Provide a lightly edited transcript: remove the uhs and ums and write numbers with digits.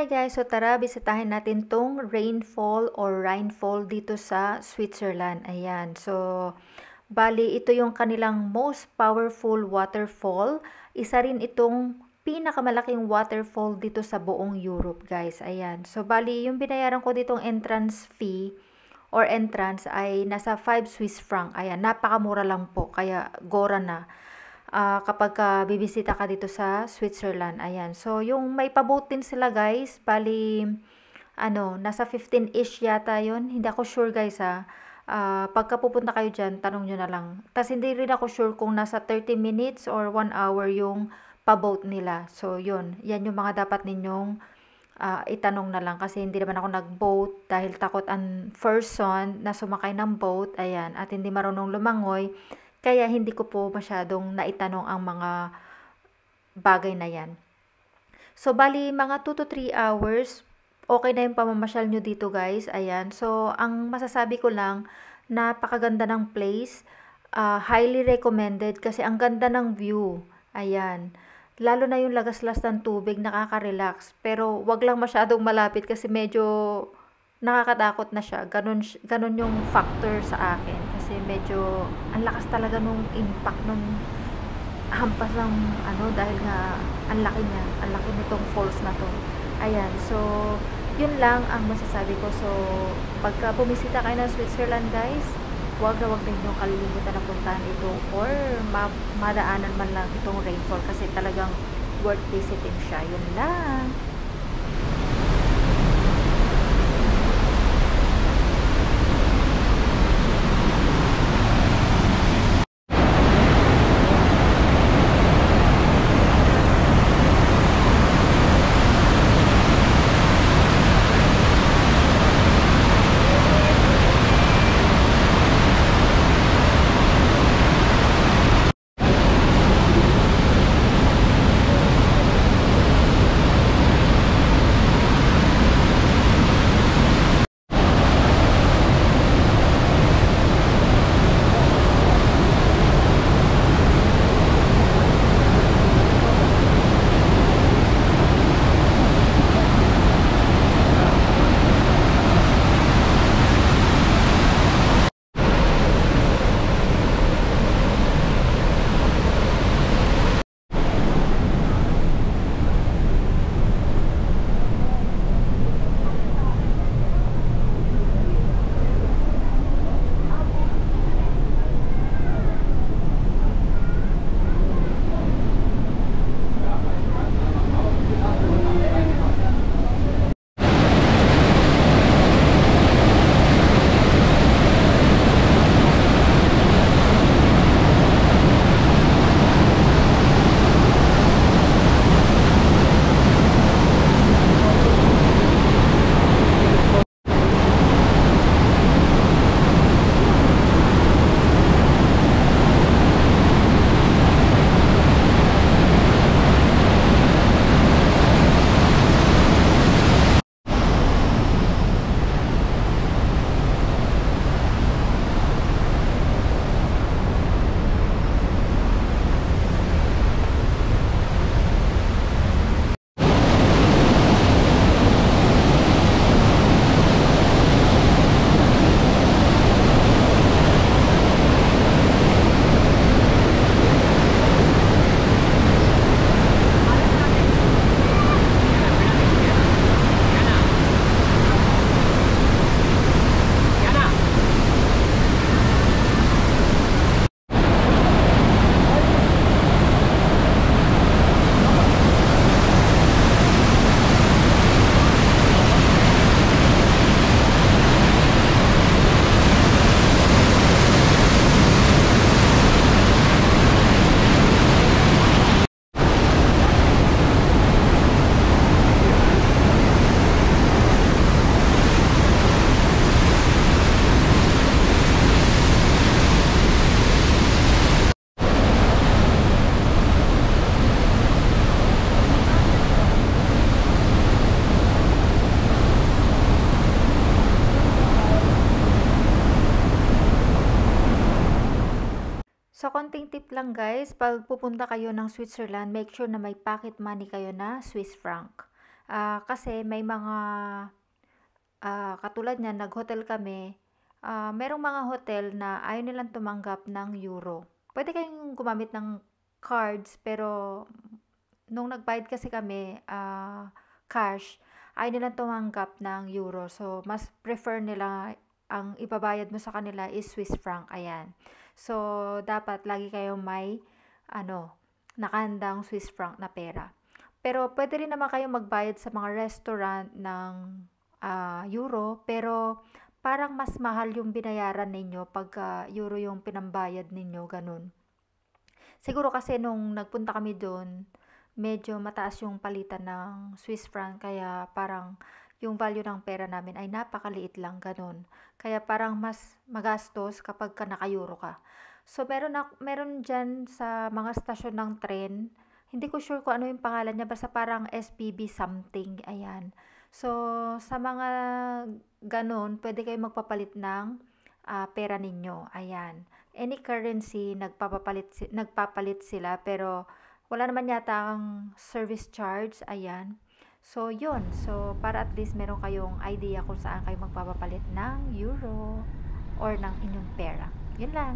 Hi guys! So tara, bisitahin natin tong rainfall or rainfall dito sa Switzerland. Ayan. So, bali ito yung kanilang most powerful waterfall. Isa rin itong pinakamalaking waterfall dito sa buong Europe, guys. Ayan. So, bali yung binayaran ko ditong entrance fee or entrance ay nasa 5 Swiss franc. Ayan, napakamura lang po. Kaya gora na. Kapag bibisita ka dito sa Switzerland. Ayan. So, yung may pa-boat din sila, guys. Bali, nasa 15-ish yata yun. Hindi ako sure, guys, ha. Pagka pupunta kayo dyan, tanong nyo na lang. Tapos, hindi rin ako sure kung nasa 30 minutes or 1 hour yung pa-boat nila. So, yun. Yan yung mga dapat ninyong itanong na lang. Kasi, hindi naman ako nag-boat dahil takot ang person na sumakay ng boat. Ayan. At hindi marunong lumangoy. Kaya hindi ko po masyadong naitanong ang mga bagay na yan. So, bali mga 2 to 3 hours, okay na yung pamamasyal nyo dito, guys. Ayan. So, ang masasabi ko lang, napakaganda ng place. Highly recommended kasi ang ganda ng view. Ayan. Lalo na yung lagaslas ng tubig, nakaka-relax. Pero, wag lang masyadong malapit kasi medyo nakakatakot na siya. Ganun yung factor sa akin. Kasi medyo, ang lakas talaga nung impact nung hampas ng dahil nga, ang laki niya. Ang laki nitong falls na to. Ayan. So, yun lang ang masasabi ko. So, pagka bumisita kayo ng Switzerland, guys, wag na wag ninyong kalilimutan na puntahan ito or madaanan man lang itong rainfall kasi talagang worth visiting siya. Yun lang. So, konting tip lang, guys, pag pupunta kayo ng Switzerland, make sure na may pocket money kayo na Swiss franc. Kasi may mga katulad niyan, nag-hotel kami, merong mga hotel na ayaw nilang tumanggap ng euro. Pwede kayong gumamit ng cards, pero nung nagbayad kasi kami, cash, ayaw nilang tumanggap ng euro. So, mas prefer nila ang ibabayad mo sa kanila is Swiss franc, ayan. So, dapat lagi kayong may, ano, nakahandang Swiss franc na pera. Pero pwede rin naman kayong magbayad sa mga restaurant ng euro, pero parang mas mahal yung binayaran ninyo pagka euro yung pinambayad ninyo, ganun. Siguro kasi nung nagpunta kami doon, medyo mataas yung palitan ng Swiss franc, kaya parang yung value ng pera namin ay napakaliit lang, ganun. Kaya parang mas magastos kapag ka naka-euro ka. So, meron dyan sa mga stasyon ng tren, hindi ko sure kung ano yung pangalan niya, basta parang SPB something, ayan. So, sa mga ganun, pwede kayo magpapalit ng pera ninyo, ayan. Any currency, nagpapalit sila, pero wala naman yata ang service charge, ayan. So, yun. So, para at least meron kayong idea kung saan kayo magpapapalit ng euro or ng inyong pera. Yun lang.